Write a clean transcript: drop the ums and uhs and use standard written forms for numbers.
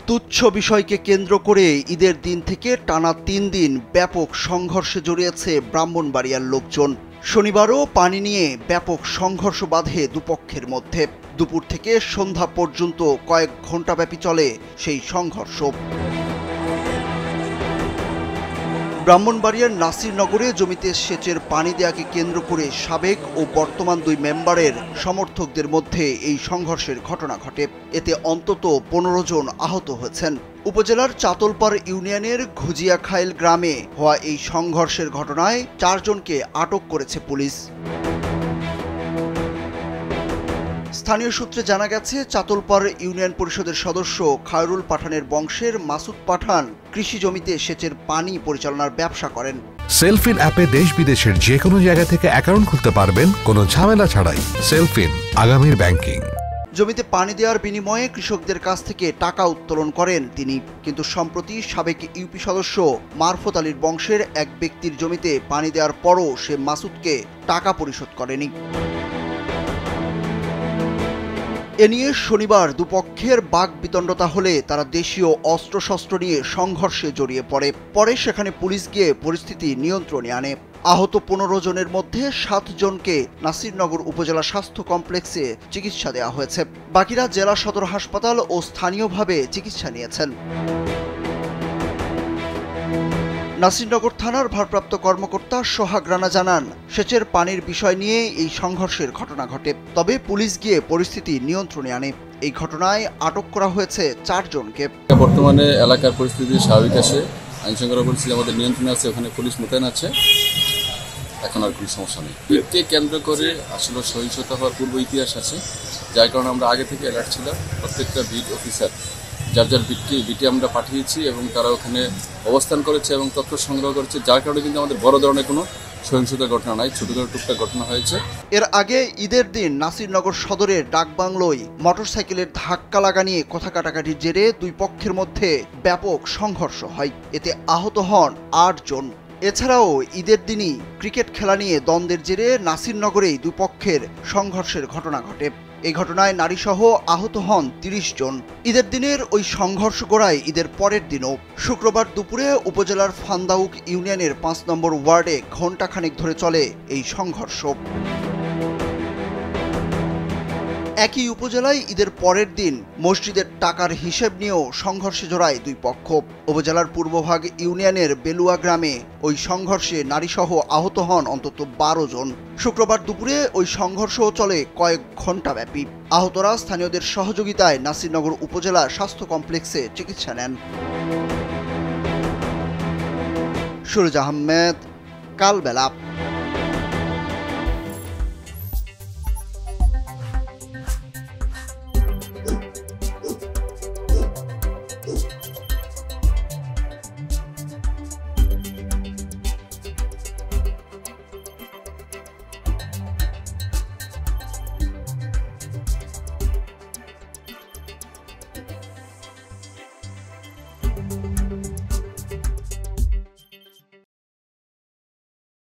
তুচ্ছ বিষয়কে কেন্দ্র করে ঈদের দিন থেকে টানা ৩ দিন ব্যাপক সংঘর্ষে জড়িয়েছে ব্রাহ্মণবাড়িয়ার লোকজন। শনিবারও পানি নিয়ে ব্যাপক সংঘর্ষ বাধে দুপক্ষের মধ্যে। দুপুর থেকে সন্ধ্যা পর্যন্ত কয়েক ঘণ্টাব্যাপী চলে সেই সংঘর্ষ। ব্রাহ্মণবাড়িয়ার নাসিরনগরে জমিতে সেচের পানি দেয়াকে কেন্দ্র করে সাবেক ও বর্তমান দুই মেম্বারের সমর্থকদের মধ্যে এই সংঘর্ষের ঘটনা ঘটে। এতে অন্তত ১৫ জন আহত হয়েছেন। উপজেলার চাতলপাড় ইউনিয়নের ঘুজিয়াখাইল গ্রামে হওয়া এই সংঘর্ষের ঘটনায় ৪ জনকে আটক করেছে পুলিশ। স্থানীয় সূত্রে জানা গেছে, চাতলপাড় ইউনিয়ন পরিষদের সদস্য খায়রুল পাঠানের বংশের মাসুদ পাঠান কৃষি জমিতে সেচের পানি পরিচালনার ব্যবসা করেন। সেলফিন অ্যাপে দেশ বিদেশের যে কোনো জায়গা থেকে অ্যাকাউন্ট খুলতে পারবেন কোনো ঝামেলা ছাড়াই। সেলফিন, আগামীর ব্যাংকিং। জমিতে পানি দেওয়ার বিনিময়ে কৃষকদের কাছ থেকে টাকা উত্তোলন করেন তিনি। কিন্তু সম্প্রতি সাবেক ইউপি সদস্য মারফত আলীর বংশের এক ব্যক্তির জমিতে পানি দেওয়ার পরও সে মাসুদকে টাকা পরিশোধ করেনি। এ নিয়ে শনিবার দুপক্ষের বাকবিতণ্ডতা হলে তারা দেশীয় অস্ত্রশস্ত্র নিয়ে সংঘর্ষে জড়িয়ে পরে সেখানে পুলিশ গিয়ে পরিস্থিতি নিয়ন্ত্রণে আনে। আহত ১৫ জনের মধ্যে ৭ জনকে নাসিরনগর উপজেলা স্বাস্থ্য কমপ্লেক্সে চিকিৎসা দেওয়া হয়েছে। বাকিরা জেলা সদর হাসপাতাল ও স্থানীয়ভাবে চিকিৎসা নিয়েছেন। নাসিরনগর থানার ভারপ্রাপ্ত কর্মকর্তা সোহাগ রানা জানান, সেচের পানির বিষয় নিয়ে এই সংঘর্ষের ঘটনা ঘটে। তবে পুলিশ গিয়ে পরিস্থিতি নিয়ন্ত্রণে আনে। এই ঘটনায় আটক করা হয়েছে ৪ জনকে। বর্তমানে এলাকার পরিস্থিতি স্বাভাবিক আছে, আইনশৃঙ্খলা পরিস্থিতি আমাদের নিয়ন্ত্রণে আছে, ওখানে পুলিশ মোতায়েন আছে, এখন আর কোনো সমস্যা নেই। একে কেন্দ্র করে আসলে সহিংসতা হওয়ার পূর্ব ইতিহাস আছে, যার কারণে আমরা আগে থেকে অ্যালার্ট ছিলাম। প্রত্যেকটা বিট অফিসার যার যার বিটি আমরা পাঠিয়েছি এবং তারা ওখানে অবস্থান করেছে এবং তথ্য সংগ্রহ করেছে, যার কারণে কিন্তু আমাদের বড় ধরনের কোনো সহিংসতার ঘটনা নাই, ছোটখাটো টুকটাক ঘটনা হয়েছে। এর আগে ঈদের দিন নাসিরনগর সদরের ডাকবাংলোয় মোটরসাইকেলের ধাক্কা লাগা নিয়ে কথা কাটাকাটির জেরে দুই পক্ষের মধ্যে ব্যাপক সংঘর্ষ হয়। এতে আহত হন ৮ জন। এছাড়াও ঈদের দিনই ক্রিকেট খেলা নিয়ে দ্বন্দ্বের জেরে নাসিরনগরেই দুই পক্ষের সংঘর্ষের ঘটনা ঘটে। এই ঘটনায় নারীসহ আহত হন ৩০ জন। ঈদের দিনের ওই সংঘর্ষ গোড়ায় ঈদের পরের দিনও শুক্রবার দুপুরে উপজেলার ফান্দাউক ইউনিয়নের ৫ নম্বর ওয়ার্ডে ঘণ্টাখানেক ধরে চলে এই সংঘর্ষ। একই উপজেলায় ঈদের পরের দিন মসজিদের টাকার হিসেব নিয়েও সংঘর্ষে জড়ায় দুই পক্ষ। উপজেলার পূর্বভাগ ইউনিয়নের বেলুয়া গ্রামে ওই সংঘর্ষে নারীসহ আহত হন অন্তত ১২ জন। শুক্রবার দুপুরে ওই সংঘর্ষও চলে কয়েক ঘণ্টা ব্যাপী। আহতরা স্থানীয়দের সহযোগিতায় নাসিরনগর উপজেলা স্বাস্থ্য কমপ্লেক্সে চিকিৎসা নেন। সুরজ আহমেদ, কালবেলা।